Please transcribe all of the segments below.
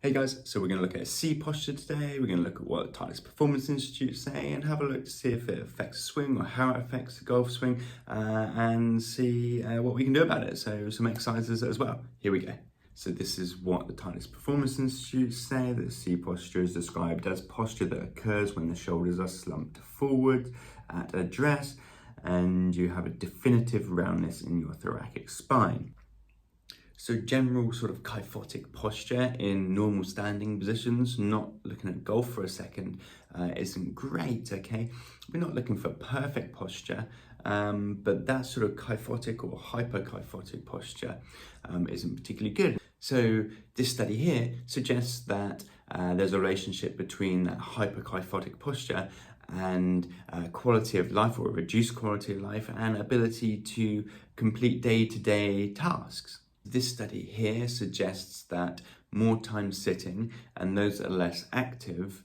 Hey guys, so we're going to look at a C posture today. We're going to look at what the Tightest Performance Institute say and have a look to see if it affects the swing or how it affects the golf swing and see what we can do about it. So some exercises as well. Here we go. So this is what the Tightest Performance Institute say, that the C posture is described as posture that occurs when the shoulders are slumped forward at address and you have a definitive roundness in your thoracic spine. So general sort of kyphotic posture in normal standing positions, not looking at golf for a second, isn't great, okay? We're not looking for perfect posture, but that sort of kyphotic or hyperkyphotic posture isn't particularly good. So this study here suggests that there's a relationship between that hyperkyphotic posture and quality of life, or reduced quality of life, and ability to complete day-to-day tasks. This study here suggests that more time sitting and those that are less active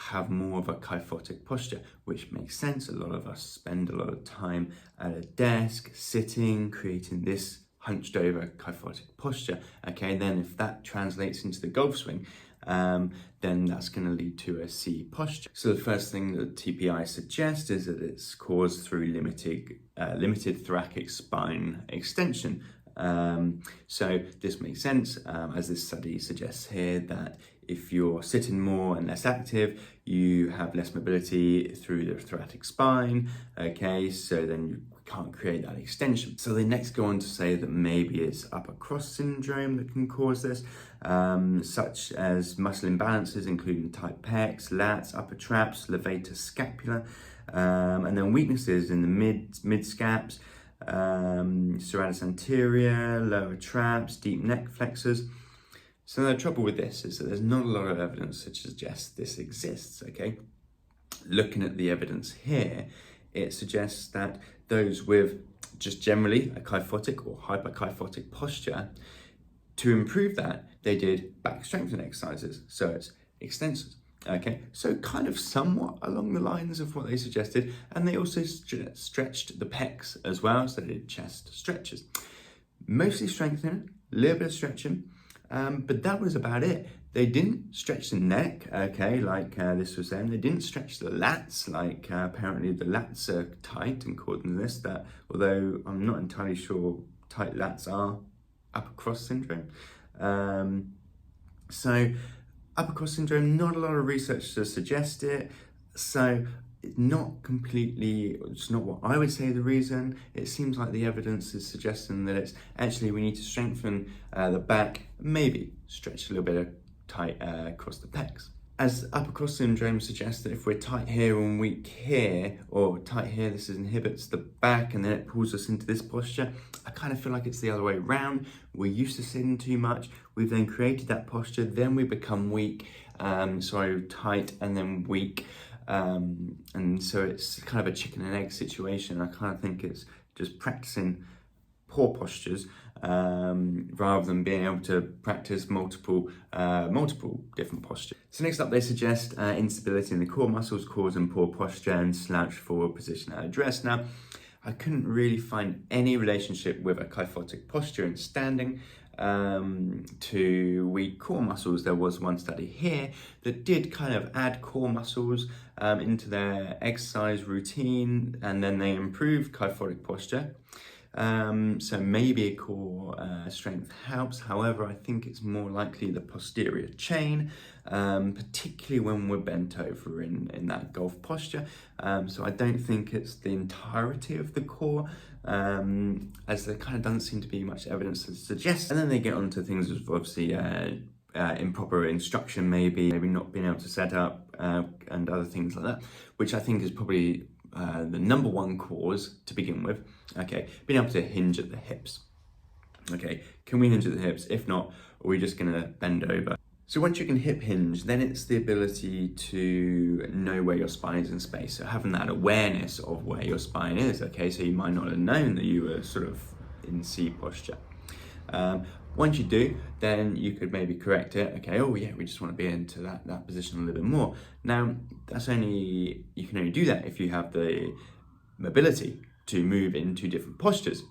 have more of a kyphotic posture, which makes sense. A lot of us spend a lot of time at a desk, sitting, creating this hunched over kyphotic posture. Okay, then if that translates into the golf swing, then that's going to lead to a C posture. So the first thing that TPI suggests is that it's caused through limited thoracic spine extension. So this makes sense, as this study suggests here, that if you're sitting more and less active, you have less mobility through the thoracic spine, okay, so then you can't create that extension. So they next go on to say that maybe it's upper cross syndrome that can cause this, such as muscle imbalances, including tight pecs, lats, upper traps, levator scapula, and then weaknesses in the mid-scaps, serratus anterior, lower traps, deep neck flexors. So the trouble with this is that there's not a lot of evidence to suggest this exists, okay? Looking at the evidence here, it suggests that those with just generally a kyphotic or hyperkyphotic posture, to improve that, they did back strengthening exercises. So it's extensors. Okay, so kind of somewhat along the lines of what they suggested, and they also stretched the pecs as well, so they did chest stretches. Mostly strengthening, a little bit of stretching, but that was about it. They didn't stretch the neck, okay, like this was saying. They didn't stretch the lats, like apparently the lats are tight according to this, that although I'm not entirely sure tight lats are upper cross syndrome. Upper cross syndrome, not a lot of research to suggest it, so it's not what I would say the reason. It seems like the evidence is suggesting that it's actually we need to strengthen the back, maybe stretch a little bit of tight across the pecs. As upper cross syndrome suggests that if we're tight here and weak here, or tight here, this inhibits the back and then it pulls us into this posture. I kind of feel like it's the other way around. We're used to sitting too much. We've then created that posture, then we become weak, tight and then weak. And so it's kind of a chicken and egg situation. I kind of think it's just practicing poor postures rather than being able to practice multiple different postures. So next up, they suggest instability in the core muscles causing poor posture and slouched forward position at address. Now, I couldn't really find any relationship with a kyphotic posture in standing to weak core muscles. There was one study here that did kind of add core muscles into their exercise routine, and then they improved kyphotic posture. So maybe a core strength helps. However, I think it's more likely the posterior chain, particularly when we're bent over in that golf posture. So I don't think it's the entirety of the core, as there kind of doesn't seem to be much evidence to suggest. And then they get onto things of obviously improper instruction, maybe not being able to set up and other things like that, which I think is probably the number one cause to begin with. Okay, being able to hinge at the hips. Okay, can we hinge at the hips? If not, are we just gonna bend over? So once you can hip hinge, then it's the ability to know where your spine is in space. So having that awareness of where your spine is, okay? So you might not have known that you were sort of in C posture. Once you do, then you could maybe correct it. Okay, oh yeah, we just want to be into that position a little bit more. Now, you can only do that if you have the mobility to move into different postures.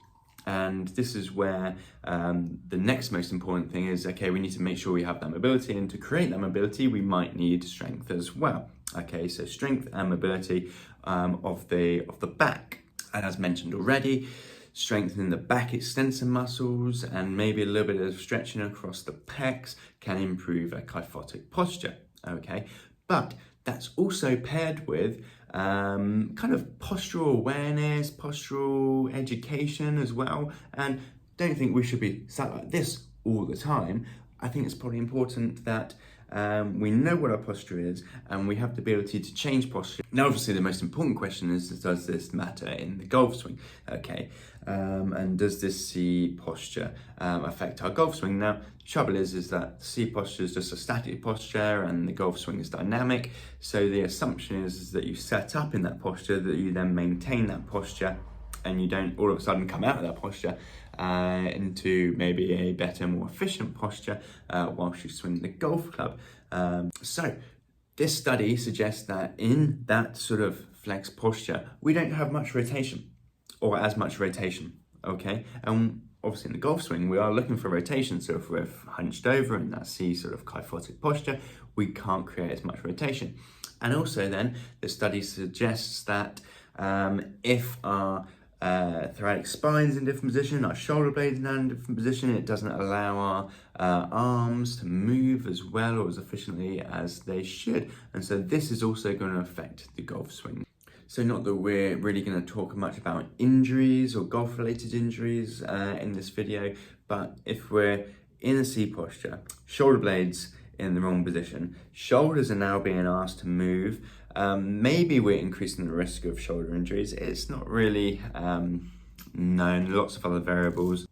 And this is where the next most important thing is, okay, we need to make sure we have that mobility, and to create that mobility, we might need strength as well. Okay, so strength and mobility of the back. And as mentioned already, strengthening the back extensor muscles and maybe a little bit of stretching across the pecs can improve a kyphotic posture, okay? But that's also paired with kind of postural awareness, postural education as well. And don't think we should be sat like this all the time. I think it's probably important that we know what our posture is and we have the ability to change posture. Now, obviously, the most important question is, does this matter in the golf swing? Okay, and does this C posture affect our golf swing? Now, the trouble is that C posture is just a static posture and the golf swing is dynamic. So the assumption is that you set up in that posture, that you then maintain that posture, and you don't all of a sudden come out of that posture into maybe a better, more efficient posture whilst you swing the golf club. So this study suggests that in that sort of flex posture, we don't have much rotation, or as much rotation, okay? And obviously in the golf swing, we are looking for rotation. So if we're hunched over in that C sort of kyphotic posture, we can't create as much rotation. And also then, the study suggests that if our thoracic spine's in different position, our shoulder blades now in different position, it doesn't allow our arms to move as well or as efficiently as they should. And so this is also going to affect the golf swing. So not that we're really going to talk much about injuries or golf related injuries in this video, but if we're in a C posture, shoulder blades in the wrong position, shoulders are now being asked to move, maybe we're increasing the risk of shoulder injuries. It's not really known, lots of other variables.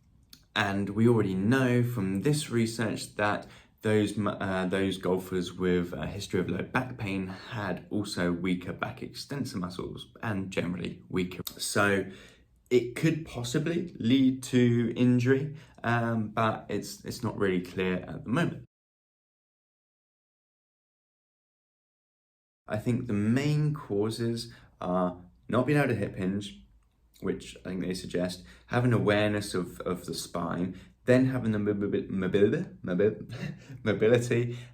And we already know from this research that those golfers with a history of low back pain had also weaker back extensor muscles and generally weaker. So it could possibly lead to injury, but it's not really clear at the moment. I think the main causes are not being able to hip hinge, which I think they suggest, having awareness of the spine, then having the mobility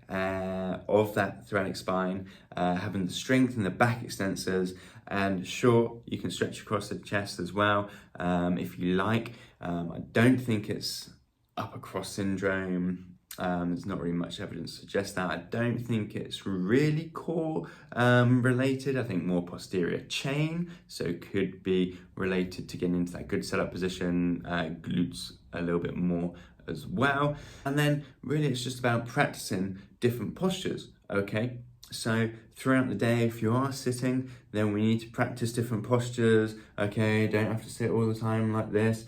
of that thoracic spine, having the strength in the back extensors, and sure, you can stretch across the chest as well if you like. I don't think it's upper cross syndrome. There's not really much evidence to suggest that. I don't think it's really core related. I think more posterior chain, so could be related to getting into that good setup position, glutes a little bit more as well. And then really it's just about practicing different postures, okay? So throughout the day, if you are sitting, then we need to practice different postures, okay? Don't have to sit all the time like this.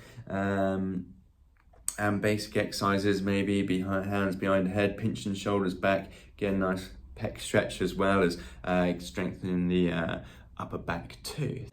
And basic exercises, maybe behind hands behind the head, pinching shoulders back, get a nice pec stretch as well as strengthening the upper back too.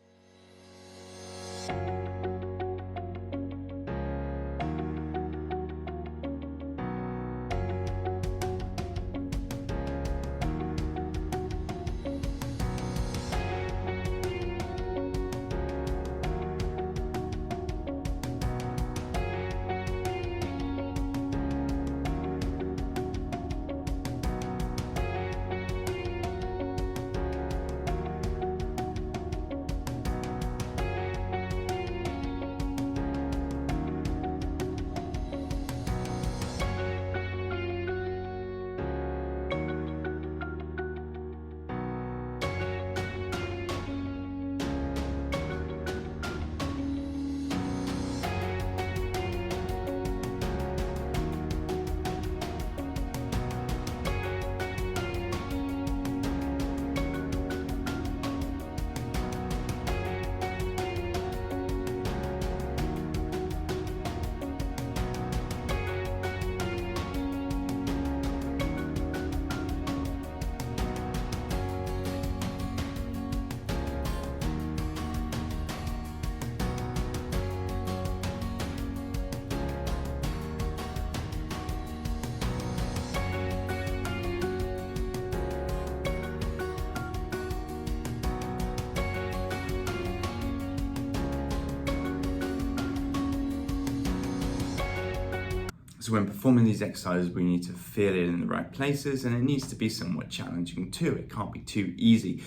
So when performing these exercises, we need to feel it in the right places, and it needs to be somewhat challenging too. It can't be too easy.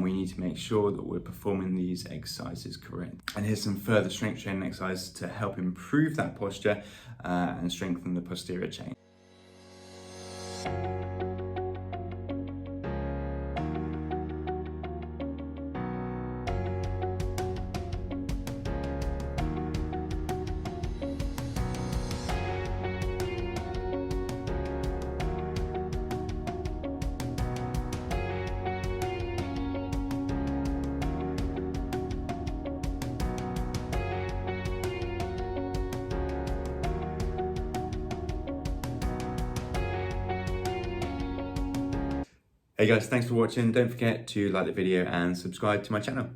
We need to make sure that we're performing these exercises correctly. And here's some further strength training exercises to help improve that posture and strengthen the posterior chain. Hey guys, thanks for watching. Don't forget to like the video and subscribe to my channel.